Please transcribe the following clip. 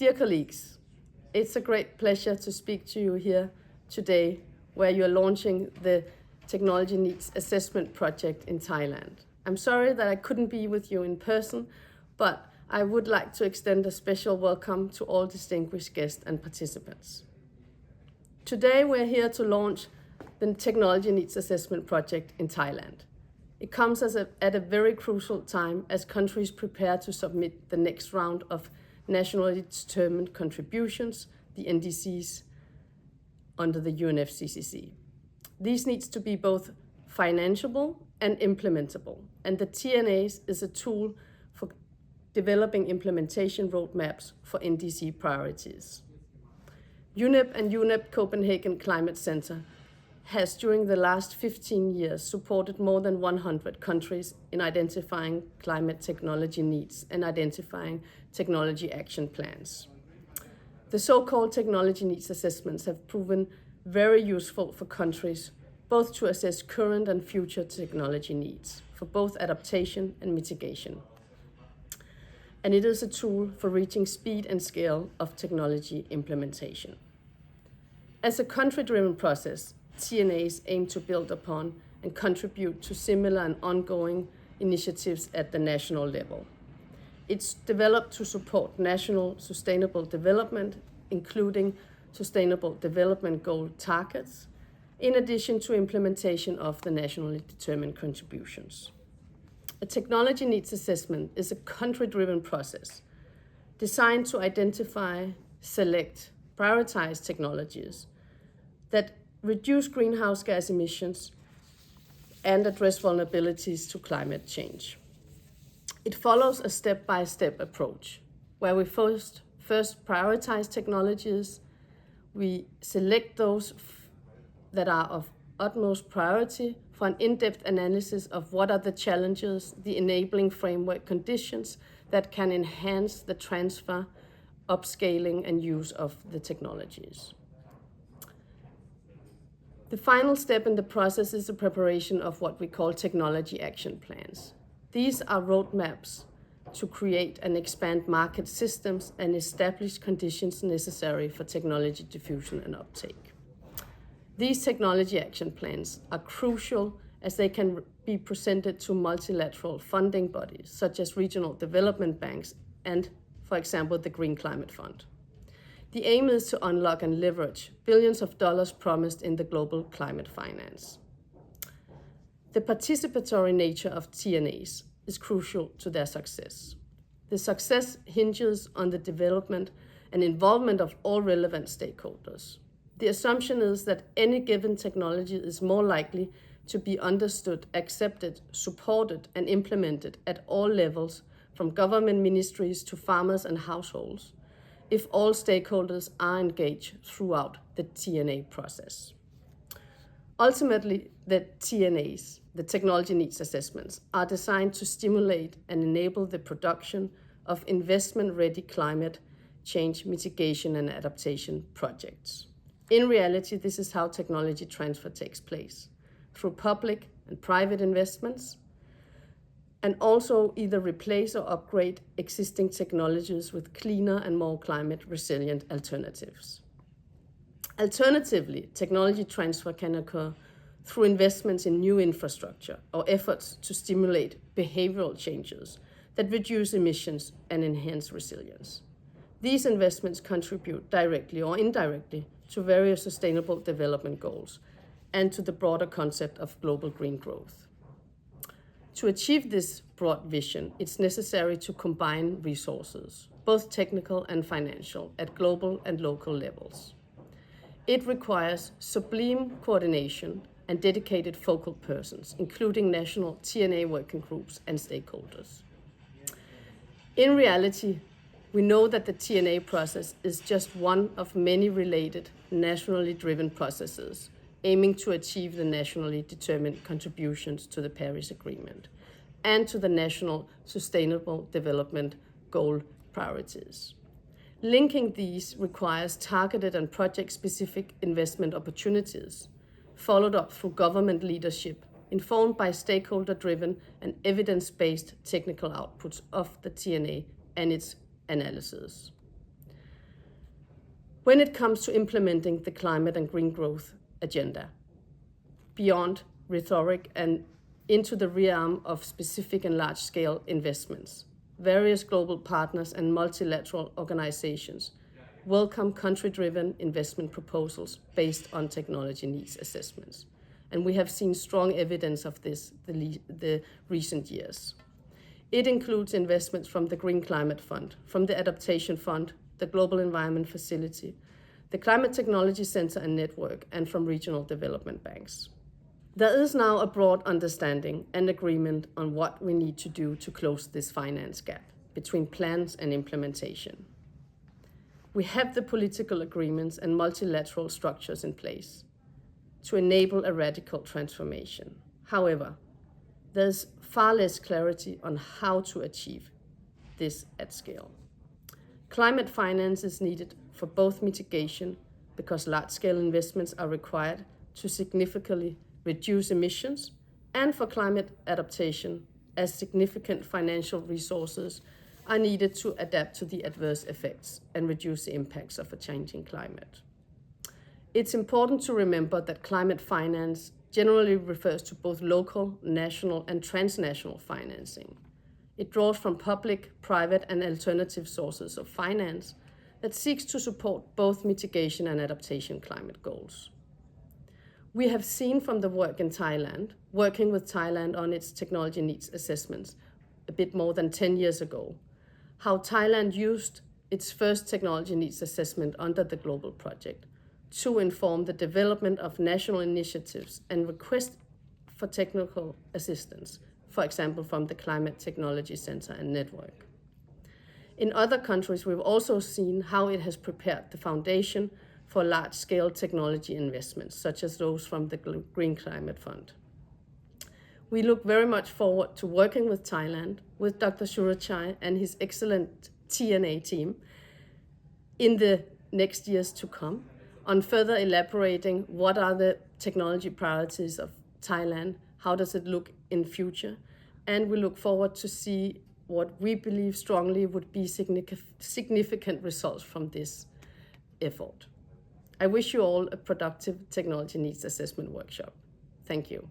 Dear colleagues, it's a great pleasure to speak to you here today, where you're launching the Technology Needs Assessment Project in Thailand. I'm sorry that I couldn't be with you in person, but I would like to extend a special welcome to all distinguished guests and participants. Today we're here to launch the Technology Needs Assessment Project in Thailand. It comes at a very crucial time as countries prepare to submit the next round of nationally determined contributions, the NDCs, under the UNFCCC. These needs to be both financeable and implementable, and the TNAs is a tool for developing implementation roadmaps for NDC priorities. UNEP and UNEP Copenhagen Climate Center has during the last 15 years supported more than 100 countries in identifying climate technology needs and identifying technology action plans. The so-called technology needs assessments have proven very useful for countries, both to assess current and future technology needs for both adaptation and mitigation. And it is a tool for reaching speed and scale of technology implementation. As a country-driven process, TNAs aim to build upon and contribute to similar and ongoing initiatives at the national level. It's developed to support national sustainable development, including Sustainable Development Goal targets, in addition to implementation of the nationally determined contributions. A technology needs assessment is a country-driven process designed to identify, select, prioritize technologies that reduce greenhouse gas emissions and address vulnerabilities to climate change. It follows a step-by-step approach where we first prioritize technologies, we select those that are of utmost priority for an in-depth analysis of what are the challenges, the enabling framework conditions that can enhance the transfer, upscaling and use of the technologies. The final step in the process is the preparation of what we call technology action plans. These are roadmaps to create and expand market systems and establish conditions necessary for technology diffusion and uptake. These technology action plans are crucial as they can be presented to multilateral funding bodies, such as regional development banks and, for example, the Green Climate Fund. The aim is to unlock and leverage billions of dollars promised in the global climate finance. The participatory nature of TNAs is crucial to their success. The success hinges on the development and involvement of all relevant stakeholders. The assumption is that any given technology is more likely to be understood, accepted, supported, and implemented at all levels, from government ministries to farmers and households, if all stakeholders are engaged throughout the TNA process. Ultimately, the TNAs, the technology needs assessments, are designed to stimulate and enable the production of investment-ready climate change mitigation and adaptation projects. In reality, this is how technology transfer takes place, through public and private investments, and also either replace or upgrade existing technologies with cleaner and more climate-resilient alternatives. Alternatively, technology transfer can occur through investments in new infrastructure or efforts to stimulate behavioral changes that reduce emissions and enhance resilience. These investments contribute directly or indirectly to various sustainable development goals and to the broader concept of global green growth. To achieve this broad vision, it's necessary to combine resources, both technical and financial, at global and local levels. It requires sublime coordination and dedicated focal persons, including national TNA working groups and stakeholders. In reality, we know that the TNA process is just one of many related nationally driven processes aiming to achieve the nationally determined contributions to the Paris Agreement and to the National Sustainable Development Goal priorities. Linking these requires targeted and project-specific investment opportunities, followed up through government leadership, informed by stakeholder-driven and evidence-based technical outputs of the TNA and its analysis. when it comes to implementing the climate and green growth agenda, beyond rhetoric and into the realm of specific and large-scale investments, various global partners and multilateral organizations welcome country-driven investment proposals based on technology needs assessments. And we have seen strong evidence of this the recent years. It includes investments from the Green Climate Fund, from the Adaptation Fund, the Global Environment Facility, the Climate Technology Center and Network, and from regional development banks. There is now a broad understanding and agreement on what we need to do to close this finance gap between plans and implementation. We have the political agreements and multilateral structures in place to enable a radical transformation. However, there's far less clarity on how to achieve this at scale. Climate finance is needed for both mitigation, because large-scale investments are required to significantly reduce emissions, and for climate adaptation, as significant financial resources are needed to adapt to the adverse effects and reduce the impacts of a changing climate. It's important to remember that climate finance generally refers to both local, national, and transnational financing. It draws from public, private, and alternative sources of finance that seeks to support both mitigation and adaptation climate goals. We have seen from the work in Thailand, working with Thailand on its technology needs assessments a bit more than 10 years ago, how Thailand used its first technology needs assessment under the global project to inform the development of national initiatives and requests for technical assistance, for example, from the Climate Technology Center and Network. In other countries, we've also seen how it has prepared the foundation for large-scale technology investments, such as those from the Green Climate Fund. We look very much forward to working with Thailand, with Dr. Surachai and his excellent TNA team in the next years to come, on further elaborating what are the technology priorities of Thailand, how does it look in future, and we look forward to see what we believe strongly would be significant results from this effort. I wish you all a productive technology needs assessment workshop. Thank you.